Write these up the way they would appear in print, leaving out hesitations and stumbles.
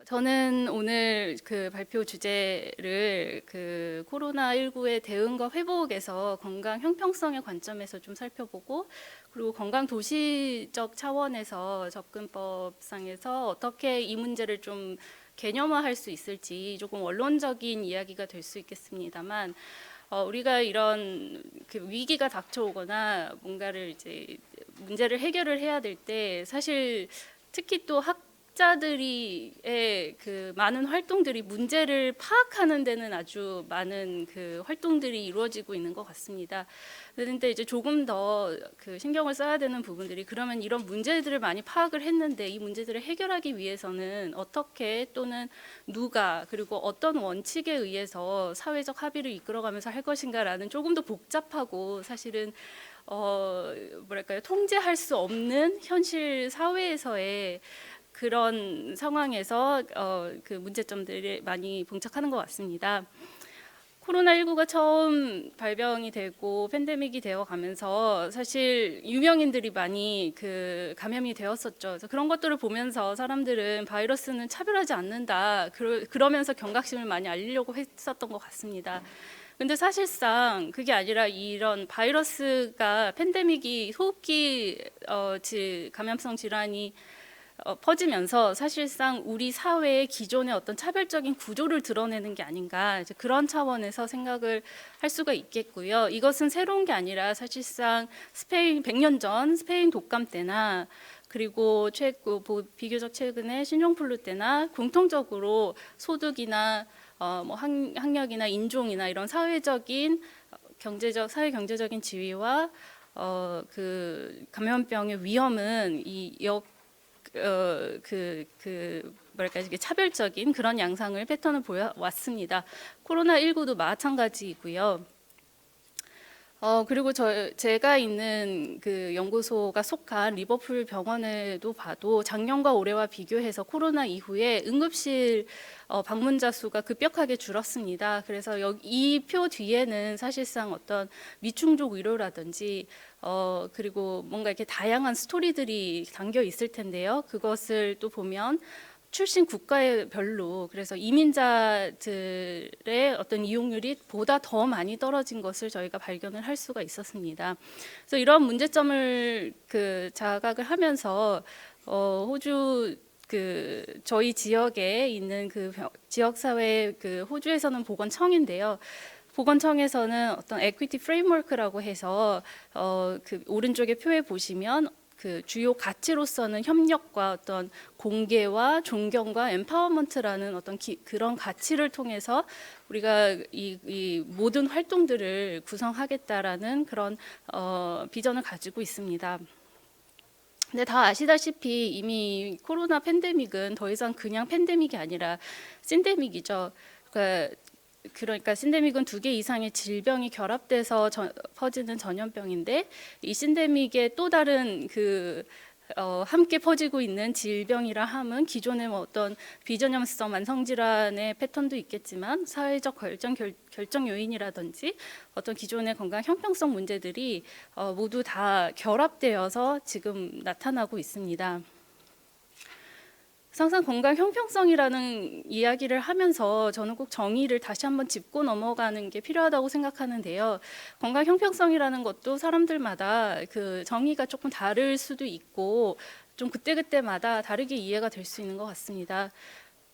저는 오늘 그 발표 주제를 그 코로나19의 대응과 회복에서 건강 형평성의 관점에서 좀 살펴보고, 그리고 건강 도시적 차원에서 접근법상에서 어떻게 이 문제를 좀 개념화할 수 있을지 조금 원론적인 이야기가 될 수 있겠습니다만, 우리가 이런 그 위기가 닥쳐오거나 뭔가를 이제 문제를 해결을 해야 될 때 사실 특히 또 학자들이의 그 많은 활동들이 문제를 파악하는 데는 아주 많은 그 활동들이 이루어지고 있는 것 같습니다. 그런데 이제 조금 더 그 신경을 써야 되는 부분들이, 그러면 이런 문제들을 많이 파악을 했는데 이 문제들을 해결하기 위해서는 어떻게 또는 누가 그리고 어떤 원칙에 의해서 사회적 합의를 이끌어가면서 할 것인가라는 조금 더 복잡하고 사실은 뭐랄까요, 통제할 수 없는 현실 사회에서의 그런 상황에서 그 문제점들이 많이 봉착하는 것 같습니다. 코로나19가 처음 발병이 되고 팬데믹이 되어 가면서 사실 유명인들이 많이 그 감염이 되었었죠. 그래서 그런 것들을 보면서 사람들은 바이러스는 차별하지 않는다, 그러면서 경각심을 많이 알리려고 했었던 것 같습니다. 근데 사실상 그게 아니라 이런 바이러스가 팬데믹이 호흡기 감염성 질환이 퍼지면서 사실상 우리 사회의 기존의 어떤 차별적인 구조를 드러내는 게 아닌가, 이제 그런 차원에서 생각을 할 수가 있겠고요. 이것은 새로운 게 아니라 사실상 스페인 100년 전 스페인 독감 때나 그리고 비교적 최근에 신종플루 때나 공통적으로 소득이나 뭐 학력이나 인종이나 이런 사회 경제적인 지위와 그 감염병의 위험은 뭐랄까, 이게 차별적인 그런 양상을 패턴을 보여왔습니다. 코로나19도 마찬가지이고요. 그리고 제가 있는 그 연구소가 속한 리버풀 병원에도 봐도 작년과 올해와 비교해서 코로나 이후에 응급실 방문자 수가 급격하게 줄었습니다. 그래서 이 표 뒤에는 사실상 어떤 미충족 의료라든지 그리고 뭔가 이렇게 다양한 스토리들이 담겨 있을 텐데요. 그것을 또 보면 출신 국가별로, 그래서 이민자들의 어떤 이용률이 보다 더 많이 떨어진 것을 저희가 발견을 할 수가 있었습니다. 그래서 이런 문제점을 그 자각을 하면서 호주 저희 지역에 있는 그 지역 사회, 그 호주에서는 보건청인데요. 보건청에서는 어떤 에퀴티 프레임워크라고 해서 그 오른쪽에 표에 보시면 그 주요 가치로서는 협력과 어떤 공개와 존경과 엠파워먼트라는 어떤 그런 가치를 통해서 우리가 이 모든 활동들을 구성하겠다라는 그런 비전을 가지고 있습니다. 근데 다 아시다시피 이미 코로나 팬데믹은 더 이상 그냥 팬데믹이 아니라 신데믹이죠. 그러니까 신데믹은 2개 이상의 질병이 결합돼서 퍼지는 전염병인데, 이 신데믹의 또 다른 함께 퍼지고 있는 질병이라 함은 기존의 뭐 어떤 비전염성 만성질환의 패턴도 있겠지만 사회적 결정 요인이라든지 어떤 기존의 건강 형평성 문제들이 모두 다 결합되어서 지금 나타나고 있습니다. 항상 건강 형평성이라는 이야기를 하면서 저는 꼭 정의를 다시 한번 짚고 넘어가는 게 필요하다고 생각하는데요. 건강 형평성이라는 것도 사람들마다 그 정의가 조금 다를 수도 있고 좀 그때그때마다 다르게 이해가 될 수 있는 것 같습니다.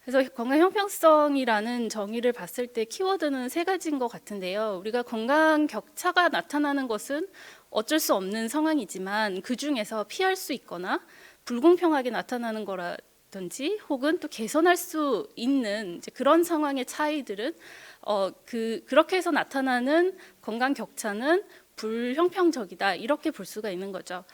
그래서 건강 형평성이라는 정의를 봤을 때 키워드는 3가지인 것 같은데요. 우리가 건강 격차가 나타나는 것은 어쩔 수 없는 상황이지만 그 중에서 피할 수 있거나 불공평하게 나타나는 거라든지 혹은 또 개선할 수 있는 이제 그런 상황의 차이들은 그렇게 해서 나타나는 건강 격차는 불형평적이다, 이렇게 볼 수가 있는 거죠.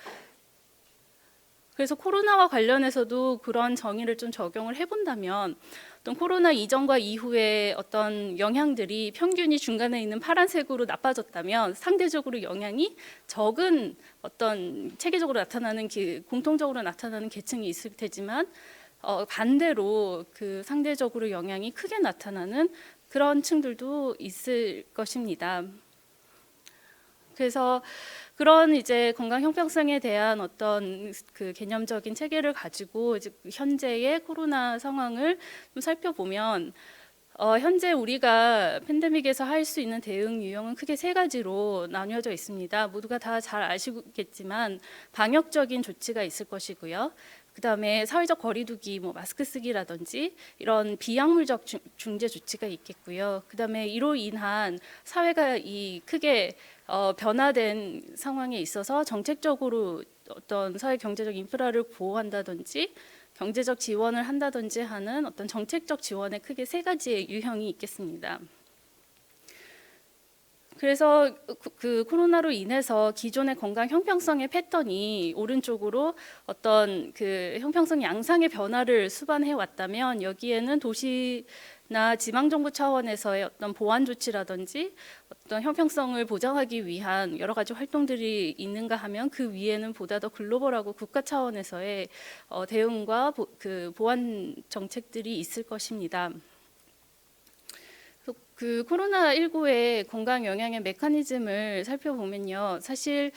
그래서 코로나와 관련해서도 그런 정의를 좀 적용을 해본다면, 어떤 코로나 이전과 이후에 어떤 영향들이 평균이 중간에 있는 파란색으로 나빠졌다면 상대적으로 영향이 적은 어떤 체계적으로 나타나는 공통적으로 나타나는 계층이 있을 테지만, 반대로 그 상대적으로 영향이 크게 나타나는 그런 층들도 있을 것입니다. 그래서 그런 이제 건강 형평성에 대한 어떤 그 개념적인 체계를 가지고 이제 현재의 코로나 상황을 좀 살펴보면 현재 우리가 팬데믹에서 할 수 있는 대응 유형은 크게 세 가지로 나뉘어져 있습니다. 모두가 다 잘 아시겠지만 방역적인 조치가 있을 것이고요. 그다음에 사회적 거리두기, 뭐 마스크 쓰기라든지 이런 비약물적 중재 조치가 있겠고요. 그다음에 이로 인한 사회가 이 크게 변화된 상황에 있어서 정책적으로 어떤 사회 경제적 인프라를 보호한다든지 경제적 지원을 한다든지 하는 어떤 정책적 지원에 크게 세 가지의 유형이 있겠습니다. 그래서 그 코로나로 인해서 기존의 건강 형평성의 패턴이 오른쪽으로 어떤 그 형평성 양상의 변화를 수반해 왔다면 여기에는 도시나 지방정부 차원에서의 어떤 보완 조치라든지 어떤 형평성을 보장하기 위한 여러 가지 활동들이 있는가 하면 그 위에는 보다 더 글로벌하고 국가 차원에서의 대응과 그 보완 정책들이 있을 것입니다. 그 코로나19의 건강 영향의 메커니즘을 살펴보면요, 사실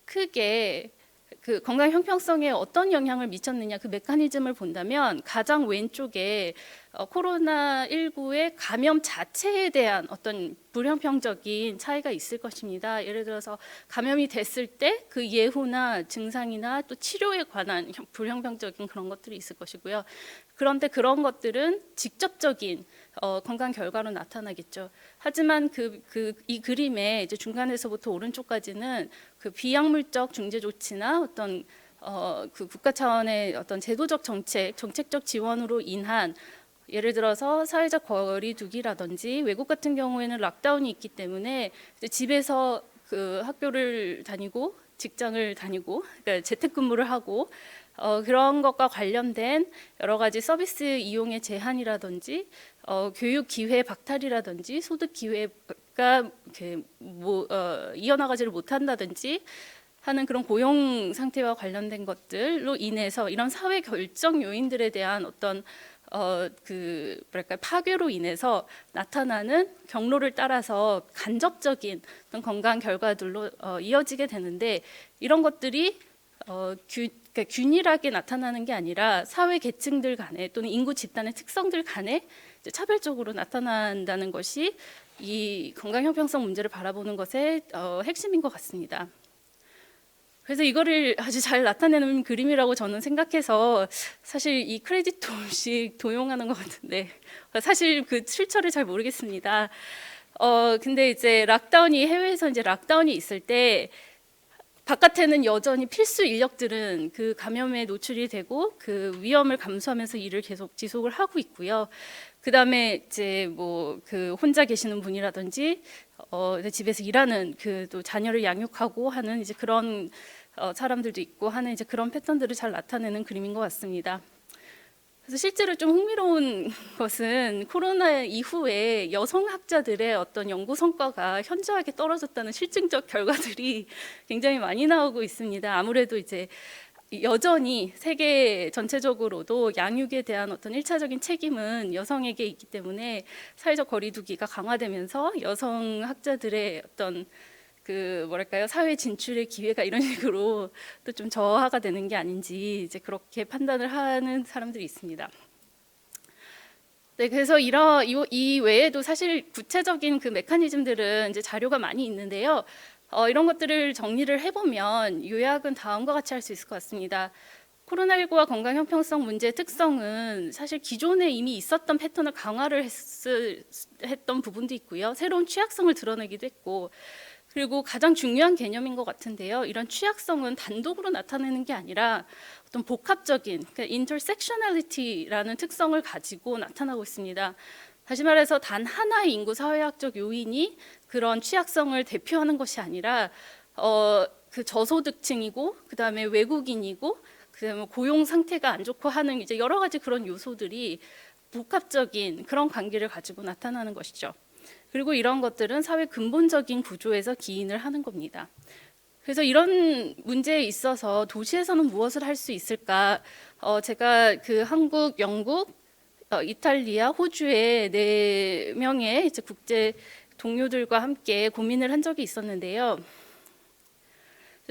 크게 그 건강 형평성에 어떤 영향을 미쳤느냐 그 메커니즘을 본다면 가장 왼쪽에 코로나19의 감염 자체에 대한 어떤 불형평적인 차이가 있을 것입니다. 예를 들어서 감염이 됐을 때 그 예후나 증상이나 또 치료에 관한 불형평적인 그런 것들이 있을 것이고요. 그런데 그런 것들은 직접적인 건강 결과로 나타나겠죠. 하지만 이 그림의 이제 중간에서부터 오른쪽까지는 그 비약물적 중재 조치나 어떤 그 국가 차원의 어떤 제도적 정책적 지원으로 인한 예를 들어서 사회적 거리두기라든지 외국 같은 경우에는 락다운이 있기 때문에 집에서 그 학교를 다니고 직장을 다니고 그러니까 재택근무를 하고 그런 것과 관련된 여러 가지 서비스 이용의 제한이라든지 교육 기회 박탈이라든지 소득 기회가 이어나가지를 못한다든지 하는 그런 고용 상태와 관련된 것들로 인해서 이런 사회 결정 요인들에 대한 어떤 파괴로 인해서 나타나는 경로를 따라서 간접적인 어떤 건강 결과들로 이어지게 되는데 이런 것들이 그러니까 균일하게 나타나는 게 아니라 사회 계층들 간에 또는 인구 집단의 특성들 간에 차별적으로 나타난다는 것이 이 건강 형평성 문제를 바라보는 것의 핵심인 것 같습니다. 그래서 이거를 아주 잘 나타내는 그림이라고 저는 생각해서 사실 이 크레딧도 없이 도용하는 것 같은데 사실 그 출처를 잘 모르겠습니다. 근데 이제 해외에서 이제 락다운이 있을 때 바깥에는 여전히 필수 인력들은 그 감염에 노출이 되고 그 위험을 감수하면서 일을 계속 지속을 하고 있고요. 그다음에 이제 뭐 그 혼자 계시는 분이라든지 집에서 일하는 그 또 자녀를 양육하고 하는 이제 그런 사람들도 있고 하는 이제 그런 패턴들을 잘 나타내는 그림인 것 같습니다. 그래서 실제로 좀 흥미로운 것은 코로나 이후에 여성 학자들의 어떤 연구 성과가 현저하게 떨어졌다는 실증적 결과들이 굉장히 많이 나오고 있습니다. 아무래도 이제 여전히 세계 전체적으로도 양육에 대한 어떤 일차적인 책임은 여성에게 있기 때문에 사회적 거리두기가 강화되면서 여성 학자들의 어떤 사회 진출의 기회가 이런 식으로 또 좀 저하가 되는 게 아닌지 이제 그렇게 판단을 하는 사람들이 있습니다. 네, 그래서 이 외에도 사실 구체적인 그 메커니즘들은 이제 자료가 많이 있는데요. 이런 것들을 정리를 해보면 요약은 다음과 같이 할 수 있을 것 같습니다. 코로나19와 건강 형평성 문제의 특성은 사실 기존에 이미 있었던 패턴을 강화를 했던 부분도 있고요. 새로운 취약성을 드러내기도 했고 그리고 가장 중요한 개념인 것 같은데요. 이런 취약성은 단독으로 나타내는 게 아니라 어떤 복합적인 그러니까 intersectionality라는 특성을 가지고 나타나고 있습니다. 다시 말해서 단 하나의 인구 사회학적 요인이 그런 취약성을 대표하는 것이 아니라 그 저소득층이고 그다음에 외국인이고 그다음에 고용 상태가 안 좋고 하는 이제 여러 가지 그런 요소들이 복합적인 그런 관계를 가지고 나타나는 것이죠. 그리고 이런 것들은 사회 근본적인 구조에서 기인을 하는 겁니다. 그래서 이런 문제에 있어서 도시에서는 무엇을 할 수 있을까? 제가 그 한국, 영국, 이탈리아, 호주의 4명의 이제 국제 동료들과 함께 고민을 한 적이 있었는데요.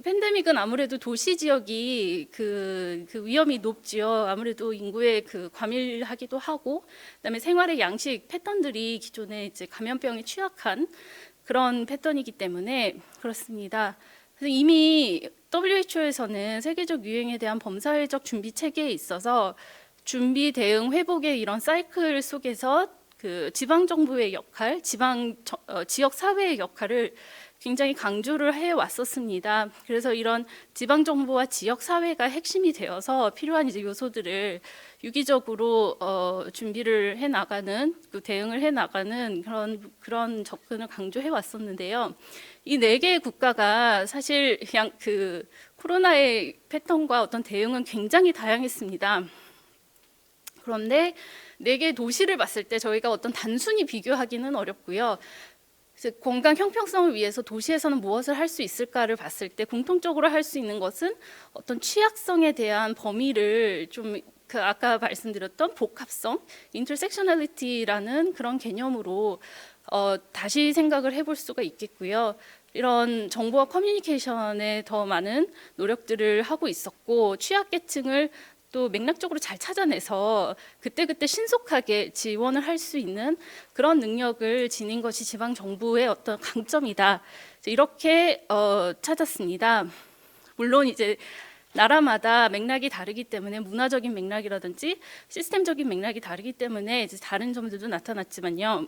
팬데믹은 아무래도 도시 지역이 그 위험이 높지요. 아무래도 인구의 그 과밀하기도 하고, 그다음에 생활의 양식 패턴들이 기존에 이제 감염병에 취약한 그런 패턴이기 때문에 그렇습니다. 그래서 이미 WHO에서는 세계적 유행에 대한 범사회적 준비 체계에 있어서 준비, 대응, 회복의 이런 사이클 속에서 그 지방 정부의 역할, 지역 사회의 역할을 굉장히 강조를 해 왔었습니다. 그래서 이런 지방 정부와 지역 사회가 핵심이 되어서 필요한 이제 요소들을 유기적으로 준비를 해 나가는, 그 대응을 해 나가는 그런 접근을 강조해 왔었는데요. 이 네 개의 국가가 사실 그냥 그 코로나의 패턴과 어떤 대응은 굉장히 다양했습니다. 그런데 네 개 도시를 봤을 때 저희가 어떤 단순히 비교하기는 어렵고요. 건강 형평성을 위해서 도시에서는 무엇을 할 수 있을까를 봤을 때 공통적으로 할 수 있는 것은 어떤 취약성에 대한 범위를 좀 그 아까 말씀드렸던 복합성, 인터섹셔널리티라는 그런 개념으로 다시 생각을 해볼 수가 있겠고요. 이런 정보와 커뮤니케이션에 더 많은 노력들을 하고 있었고, 취약계층을 또 맥락적으로 잘 찾아내서 그때그때 신속하게 지원을 할 수 있는 그런 능력을 지닌 것이 지방 정부의 어떤 강점이다. 이렇게 찾았습니다. 물론 이제 나라마다 맥락이 다르기 때문에 문화적인 맥락이라든지 시스템적인 맥락이 다르기 때문에 이제 다른 점들도 나타났지만요.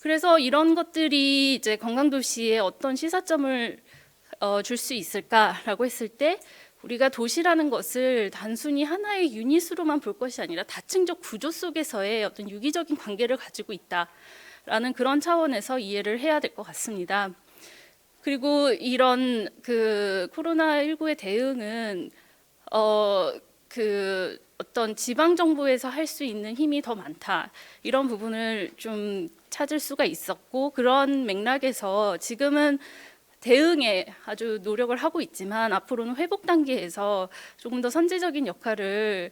그래서 이런 것들이 이제 관광도시에 어떤 시사점을 줄 수 있을까라고 했을 때 우리가 도시라는 것을 단순히 하나의 유닛으로만 볼 것이 아니라 다층적 구조 속에서의 어떤 유기적인 관계를 가지고 있다라는 그런 차원에서 이해를 해야 될 것 같습니다. 그리고 이런 그 코로나19의 대응은 그 어떤 지방 정부에서 할 수 있는 힘이 더 많다, 이런 부분을 좀 찾을 수가 있었고, 그런 맥락에서 지금은 대응에 아주 노력을 하고 있지만 앞으로는 회복 단계에서 조금 더 선제적인 역할을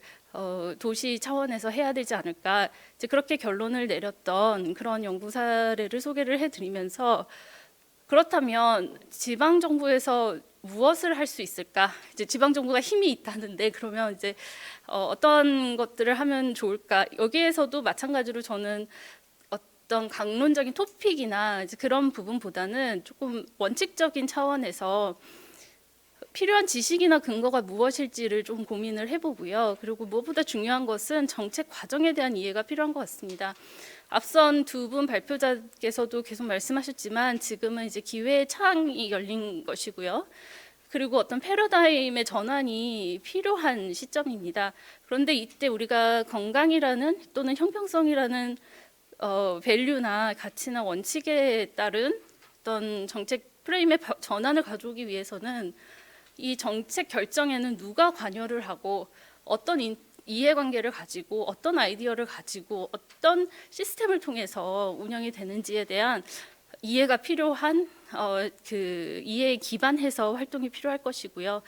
도시 차원에서 해야 되지 않을까, 이제 그렇게 결론을 내렸던 그런 연구 사례를 소개를 해드리면서, 그렇다면 지방 정부에서 무엇을 할 수 있을까? 이제 지방 정부가 힘이 있다는데 그러면 이제 어떤 것들을 하면 좋을까? 여기에서도 마찬가지로 저는 어떤 강론적인 토픽이나 이제 그런 부분보다는 조금 원칙적인 차원에서 필요한 지식이나 근거가 무엇일지를 좀 고민을 해보고요. 그리고 무엇보다 중요한 것은 정책 과정에 대한 이해가 필요한 것 같습니다. 앞선 두 분 발표자께서도 계속 말씀하셨지만 지금은 이제 기회의 창이 열린 것이고요. 그리고 어떤 패러다임의 전환이 필요한 시점입니다. 그런데 이때 우리가 건강이라는 또는 형평성이라는 밸류나 가치나 원칙에 따른 어떤 정책 프레임의 전환을 가져오기 위해서는 이 정책 결정에는 누가 관여를 하고 어떤 이해관계를 가지고 어떤 아이디어를 가지고 어떤 시스템을 통해서 운영이 되는지에 대한 이해가 필요한 그 이해에 기반해서 활동이 필요할 것이고요.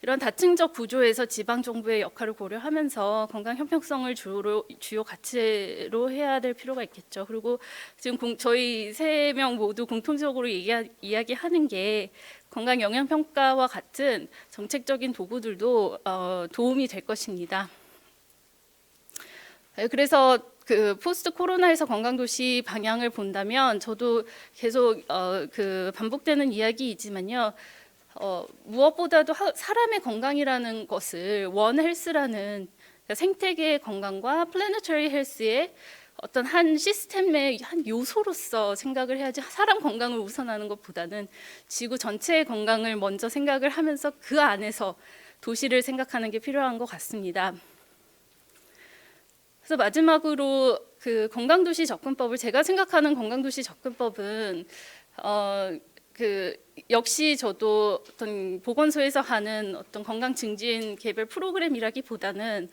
이런 다층적 구조에서 지방 정부의 역할을 고려하면서 건강 형평성을 주요 가치로 해야 될 필요가 있겠죠. 그리고 지금 저희 세 명 모두 공통적으로 이야기하는 게 건강 영향 평가와 같은 정책적인 도구들도 도움이 될 것입니다. 그래서 그 포스트 코로나에서 건강도시 방향을 본다면 저도 계속 그 반복되는 이야기이지만요. 무엇보다도 사람의 건강이라는 것을 원 헬스라는 생태계의 건강과 플래너터리 헬스의 어떤 한 시스템의 한 요소로서 생각을 해야지, 사람 건강을 우선하는 것보다는 지구 전체의 건강을 먼저 생각을 하면서 그 안에서 도시를 생각하는 게 필요한 것 같습니다. 그래서 마지막으로 그 건강도시 접근법을, 제가 생각하는 건강도시 접근법은 그 역시 저도 어떤 보건소에서 하는 어떤 건강 증진 개별 프로그램이라기보다는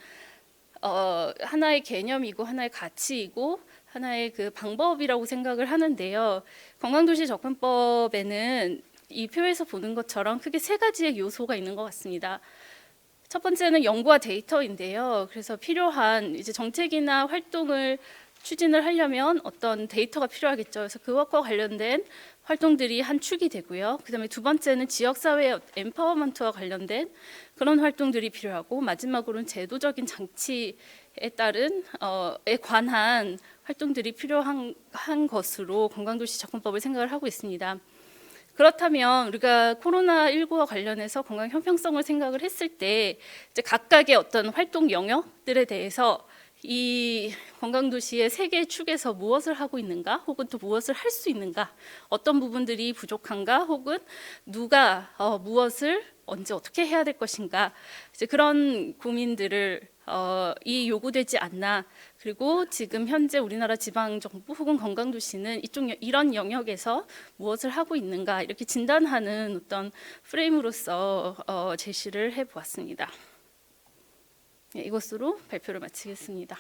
하나의 개념이고 하나의 가치이고 하나의 그 방법이라고 생각을 하는데요. 건강도시 접근법에는 이 표에서 보는 것처럼 크게 세 가지의 요소가 있는 것 같습니다. 첫 번째는 연구와 데이터인데요. 그래서 필요한 이제 정책이나 활동을 추진을 하려면 어떤 데이터가 필요하겠죠. 그래서 그것과 관련된 활동들이 한 축이 되고요. 그다음에 두 번째는 지역사회 엠파워먼트와 관련된 그런 활동들이 필요하고, 마지막으로는 제도적인 장치에 따른 에 관한 활동들이 필요한 것으로 관광도시 접근법을 생각을 하고 있습니다. 그렇다면 우리가 코로나19와 관련해서 건강 형평성을 생각을 했을 때 이제 각각의 어떤 활동 영역들에 대해서 이 관광도시의 세 개의 축에서 무엇을 하고 있는가, 혹은 또 무엇을 할 수 있는가, 어떤 부분들이 부족한가, 혹은 누가 무엇을 언제 어떻게 해야 될 것인가, 이제 그런 고민들을 이 요구되지 않나. 그리고 지금 현재 우리나라 지방정부 혹은 관광도시는 이런 영역에서 무엇을 하고 있는가, 이렇게 진단하는 어떤 프레임으로서 제시를 해보았습니다. 네, 이것으로 발표를 마치겠습니다.